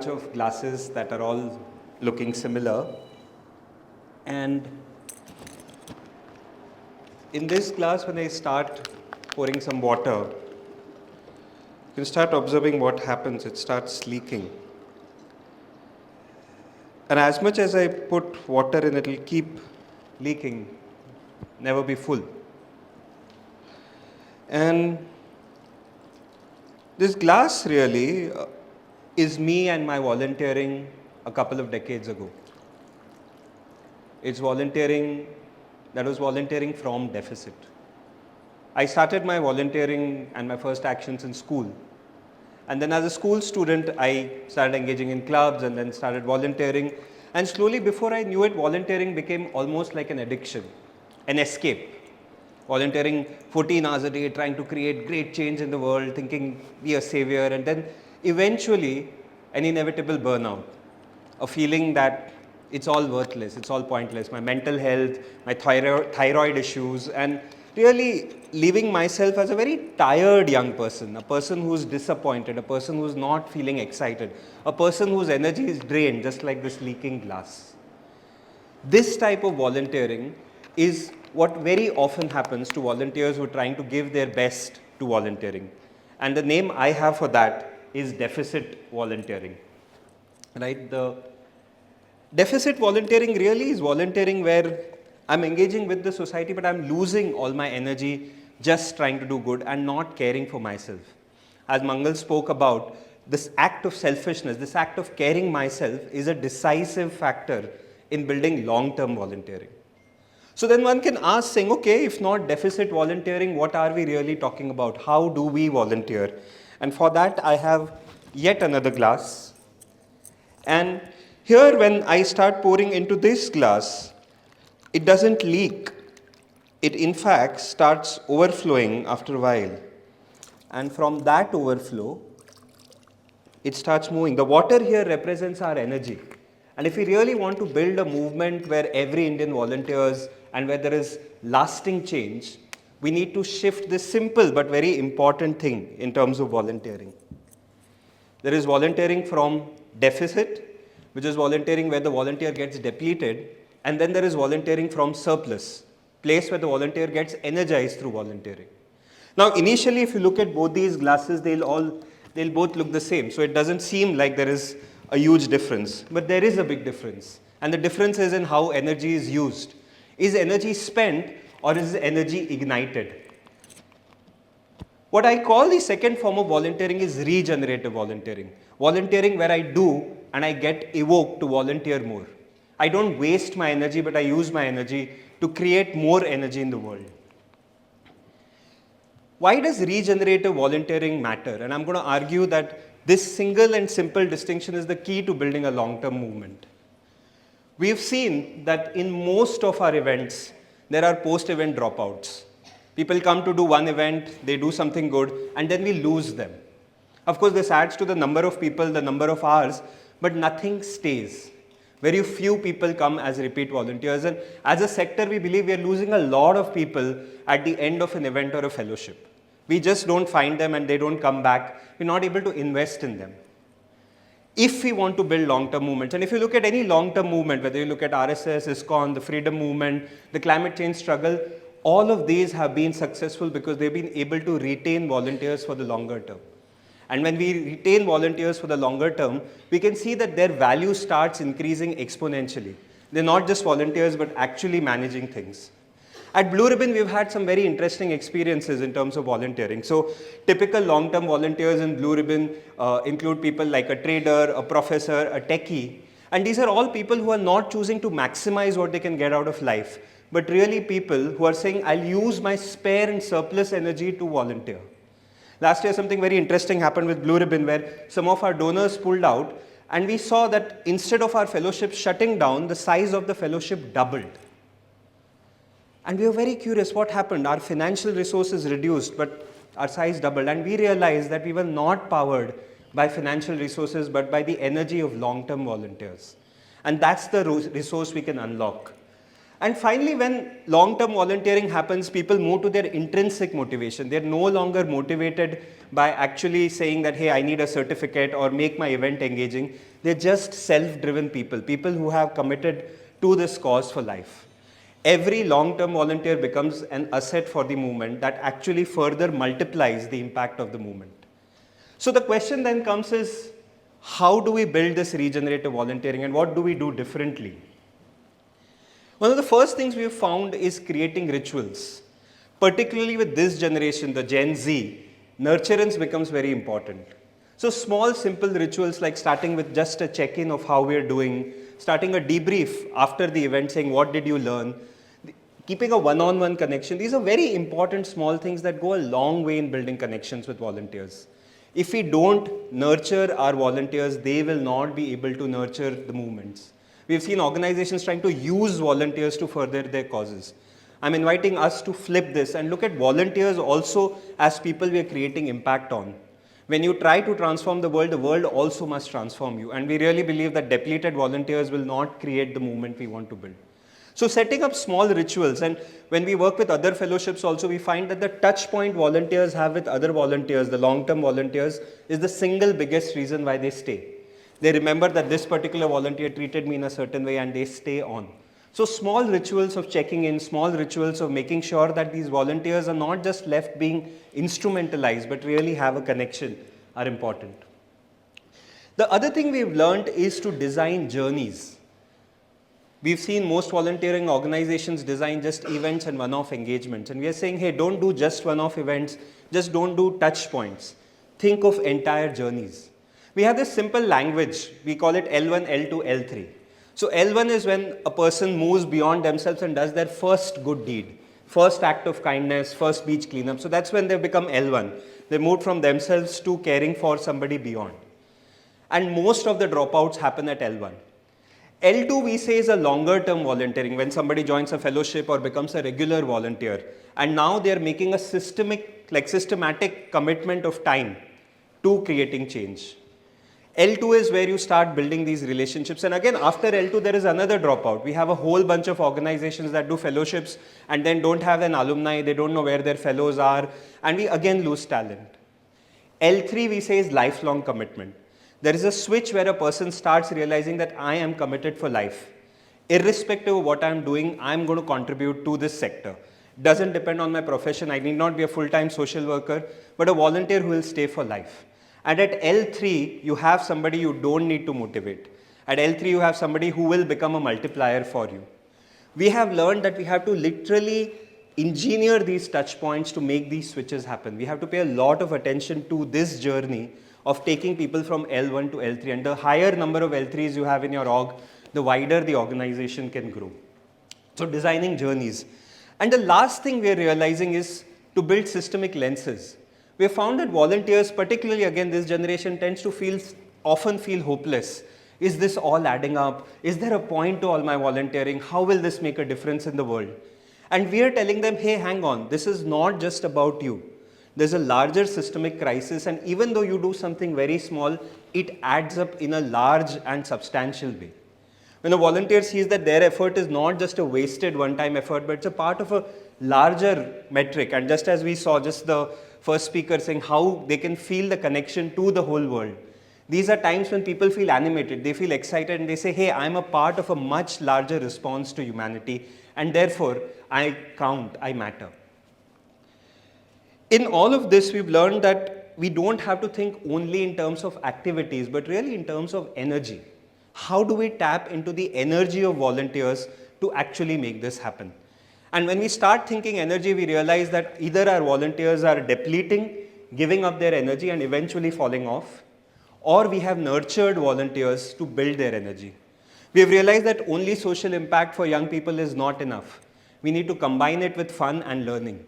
bunch of glasses that are all looking similar. And in this glass, when I start pouring some water, you start observing what happens. It starts leaking. And as much as I put water in, it will keep leaking, never be full. And this glass really is me and my volunteering a couple of decades ago. It's volunteering, that was volunteering from deficit. I started my volunteering and my first actions in school. And then as a school student, I started engaging in clubs and then started volunteering. And slowly, before I knew it, volunteering became almost like an addiction, an escape. Volunteering 14 hours a day, trying to create great change in the world, thinking be a savior, and then eventually an inevitable burnout, a feeling that it's all worthless, it's all pointless, my mental health, my thyroid issues, and really leaving myself as a very tired young person, a person who's disappointed, a person who's not feeling excited, a person whose energy is drained, just like this leaking glass. This type of volunteering is what very often happens to volunteers who are trying to give their best to volunteering. And the name I have for that is deficit volunteering. Right? The deficit volunteering really is volunteering where I'm engaging with the society, but I'm losing all my energy just trying to do good and not caring for myself. As Mangal spoke about, this act of selfishness, this act of caring myself is a decisive factor in building long-term volunteering. So then one can ask, saying, okay, if not deficit volunteering, what are we really talking about? How do we volunteer? And for that, I have yet another glass. And here, when I start pouring into this glass, it doesn't leak. It, in fact, starts overflowing after a while. And from that overflow, it starts moving. The water here represents our energy. And if we really want to build a movement where every Indian volunteers and where there is lasting change, we need to shift this simple but very important thing in terms of volunteering. There is volunteering from deficit, which is volunteering where the volunteer gets depleted, and then there is volunteering from surplus, place where the volunteer gets energized through volunteering. Now, initially, if you look at both these glasses, they'll both look the same. So it doesn't seem like there is a huge difference, but there is a big difference. And the difference is in how energy is used. Is energy spent or is energy ignited? What I call the second form of volunteering is regenerative volunteering. Volunteering where I do and I get evoked to volunteer more. I don't waste my energy, but I use my energy to create more energy in the world. Why does regenerative volunteering matter? And I'm going to argue that this single and simple distinction is the key to building a long-term movement. We've seen that in most of our events, there are post-event dropouts. People come to do one event, they do something good, and then we lose them. Of course, this adds to the number of people, the number of hours, but nothing stays. Very few people come as repeat volunteers, and as a sector, we believe we are losing a lot of people at the end of an event or a fellowship. We just don't find them and they don't come back. We're not able to invest in them. If we want to build long-term movements, and if you look at any long-term movement, whether you look at RSS, ISKCON, the freedom movement, the climate change struggle, all of these have been successful because they've been able to retain volunteers for the longer term. And when we retain volunteers for the longer term, we can see that their value starts increasing exponentially. They're not just volunteers, but actually managing things. At Blue Ribbon, we've had some very interesting experiences in terms of volunteering. So typical long-term volunteers in Blue Ribbon include people like a trader, a professor, a techie. And these are all people who are not choosing to maximize what they can get out of life, but really people who are saying, I'll use my spare and surplus energy to volunteer. Last year, something very interesting happened with Blue Ribbon where some of our donors pulled out, and we saw that instead of our fellowship shutting down, the size of the fellowship doubled. And we were very curious what happened. Our financial resources reduced, but our size doubled. And we realized that we were not powered by financial resources, but by the energy of long-term volunteers. And that's the resource we can unlock. And finally, when long-term volunteering happens, people move to their intrinsic motivation. They're no longer motivated by actually saying that, hey, I need a certificate or make my event engaging. They're just self-driven people, people who have committed to this cause for life. Every long-term volunteer becomes an asset for the movement that actually further multiplies the impact of the movement. So the question then comes is, how do we build this regenerative volunteering and what do we do differently? One of the first things we have found is creating rituals. Particularly with this generation, the Gen Z, nurturance becomes very important. So small, simple rituals like starting with just a check-in of how we are doing, starting a debrief after the event saying what did you learn, keeping a one-on-one connection. These are very important small things that go a long way in building connections with volunteers. If we don't nurture our volunteers, they will not be able to nurture the movements. We've seen organizations trying to use volunteers to further their causes. I'm inviting us to flip this and look at volunteers also as people we are creating impact on. When you try to transform the world also must transform you. And we really believe that depleted volunteers will not create the movement we want to build. So setting up small rituals, and when we work with other fellowships also, we find that the touch point volunteers have with other volunteers, the long-term volunteers, is the single biggest reason why they stay. They remember that this particular volunteer treated me in a certain way and they stay on. So small rituals of checking in, small rituals of making sure that these volunteers are not just left being instrumentalized, but really have a connection are important. The other thing we've learned is to design journeys. We've seen most volunteering organizations design just events and one-off engagements. And we are saying, hey, don't do just one-off events, just don't do touch points. Think of entire journeys. We have this simple language, we call it L1, L2, L3. So L1 is when a person moves beyond themselves and does their first good deed, first act of kindness, first beach cleanup. So that's when they become L1. They moved from themselves to caring for somebody beyond. And most of the dropouts happen at L1. L2 we say is a longer term volunteering, when somebody joins a fellowship or becomes a regular volunteer. And now they are making a systematic commitment of time to creating change. L2 is where you start building these relationships. And again, after L2, there is another dropout. We have a whole bunch of organizations that do fellowships and then don't have an alumni. They don't know where their fellows are. And we again lose talent. L3, we say, is lifelong commitment. There is a switch where a person starts realizing that I am committed for life. Irrespective of what I'm doing, I'm going to contribute to this sector. Doesn't depend on my profession. I need not be a full-time social worker, but a volunteer who will stay for life. And at L3, you have somebody you don't need to motivate. At L3, you have somebody who will become a multiplier for you. We have learned that we have to literally engineer these touch points to make these switches happen. We have to pay a lot of attention to this journey of taking people from L1 to L3. And the higher number of L3s you have in your org, the wider the organization can grow. So designing journeys. And the last thing we are realizing is to build systemic lenses. We have found that volunteers, particularly again this generation, tends to often feel hopeless. Is this all adding up? Is there a point to all my volunteering? How will this make a difference in the world? And we are telling them, hey, hang on, this is not just about you. There's a larger systemic crisis, and even though you do something very small, it adds up in a large and substantial way. When a volunteer sees that their effort is not just a wasted one-time effort, but it's a part of a larger metric, and just as we saw just the first speaker saying how they can feel the connection to the whole world. These are times when people feel animated, they feel excited, and they say, hey, I'm a part of a much larger response to humanity, and therefore I count, I matter. In all of this, we've learned that we don't have to think only in terms of activities, but really in terms of energy. How do we tap into the energy of volunteers to actually make this happen? And when we start thinking energy, we realize that either our volunteers are depleting, giving up their energy and eventually falling off, or we have nurtured volunteers to build their energy. We have realized that only social impact for young people is not enough. We need to combine it with fun and learning.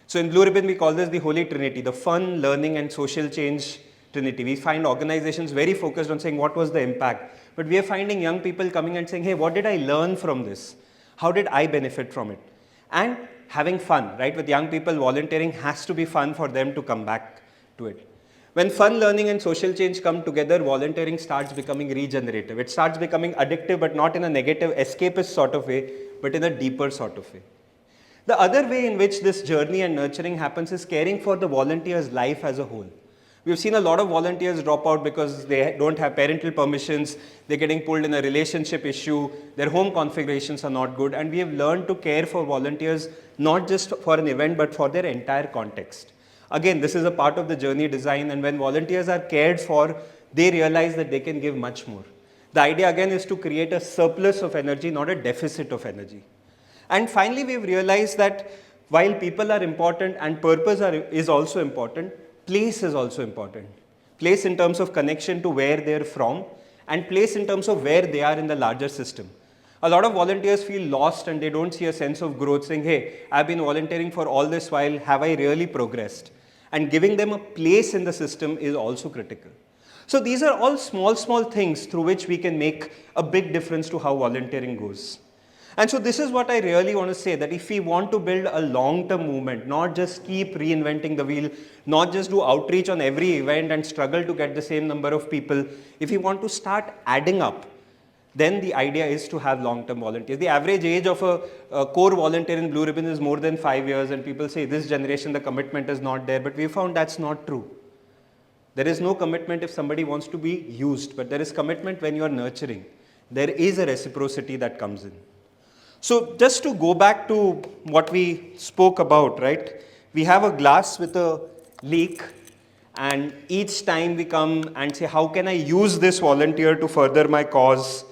So in Blue Ribbon, we call this the Holy Trinity, the fun, learning and social change trinity. We find organizations very focused on saying what was the impact. But we are finding young people coming and saying, hey, what did I learn from this? How did I benefit from it? And having fun, right? With young people, volunteering has to be fun for them to come back to it. When fun, learning and social change come together, volunteering starts becoming regenerative. It starts becoming addictive, but not in a negative escapist sort of way, but in a deeper sort of way. The other way in which this journey and nurturing happens is caring for the volunteer's life as a whole. We've seen a lot of volunteers drop out because they don't have parental permissions, they're getting pulled in a relationship issue, their home configurations are not good, and we have learned to care for volunteers not just for an event but for their entire context. Again, this is a part of the journey design, and when volunteers are cared for, they realize that they can give much more. The idea again is to create a surplus of energy, not a deficit of energy. And finally, we've realized that while people are important and purpose is also important, place is also important. Place in terms of connection to where they're from, and place in terms of where they are in the larger system. A lot of volunteers feel lost and they don't see a sense of growth, saying, hey, I've been volunteering for all this while, have I really progressed? And giving them a place in the system is also critical. So these are all small things through which we can make a big difference to how volunteering goes. And so this is what I really want to say, that if we want to build a long-term movement, not just keep reinventing the wheel, not just do outreach on every event and struggle to get the same number of people, if we want to start adding up, then the idea is to have long-term volunteers. The average age of a core volunteer in Blue Ribbon is more than 5 years, and people say this generation the commitment is not there, but we found that's not true. There is no commitment if somebody wants to be used, but there is commitment when you are nurturing. There is a reciprocity that comes in. So just to go back to what we spoke about, right? We have a glass with a leak, and each time we come and say, how can I use this volunteer to further my cause?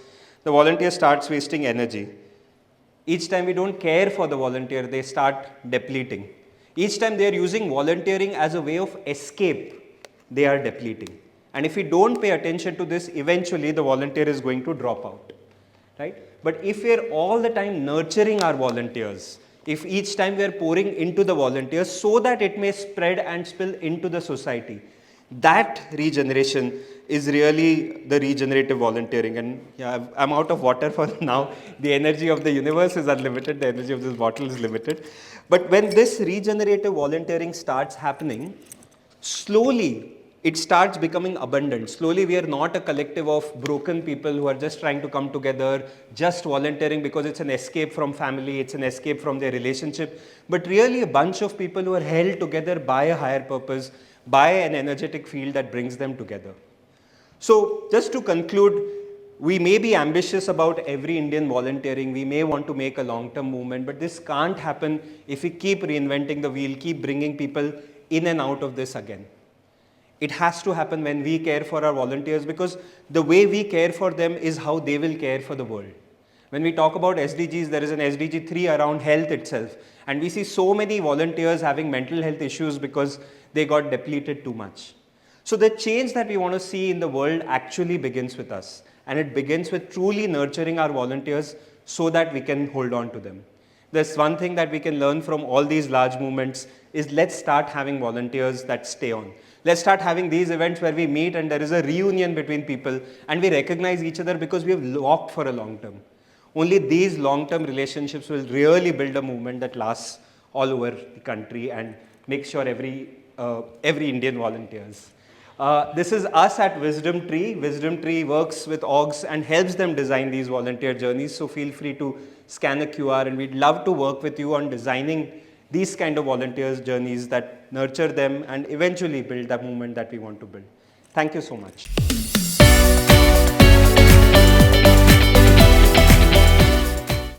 The volunteer starts wasting energy. Each time we don't care for the volunteer, they start depleting. Each time they are using volunteering as a way of escape, they are depleting. And if we don't pay attention to this, eventually the volunteer is going to drop out, right? But if we are all the time nurturing our volunteers, if each time we are pouring into the volunteers so that it may spread and spill into the society, that regeneration is really the regenerative volunteering. And yeah, I'm out of water for now. The energy of the universe is unlimited. The energy of this bottle is limited. But when this regenerative volunteering starts happening, slowly it starts becoming abundant. Slowly we are not a collective of broken people who are just trying to come together, just volunteering because it's an escape from family, it's an escape from their relationship, but really a bunch of people who are held together by a higher purpose, by an energetic field that brings them together. So just to conclude, we may be ambitious about every Indian volunteering, we may want to make a long-term movement, but this can't happen if we keep reinventing the wheel, keep bringing people in and out of this again. It has to happen when we care for our volunteers, because the way we care for them is how they will care for the world. When we talk about SDGs, there is an SDG 3 around health itself. And we see so many volunteers having mental health issues because they got depleted too much. So the change that we want to see in the world actually begins with us. And it begins with truly nurturing our volunteers so that we can hold on to them. There's one thing that we can learn from all these large movements is let's start having volunteers that stay on. Let's start having these events where we meet and there is a reunion between people and we recognize each other because we have walked for a long term. Only these long-term relationships will really build a movement that lasts all over the country and make sure every Indian volunteers. This is us at Wisdom Tree. Wisdom Tree works with orgs and helps them design these volunteer journeys. So feel free to scan a QR and we'd love to work with you on designing these kind of volunteers journeys that nurture them and eventually build that movement that we want to build. Thank you so much.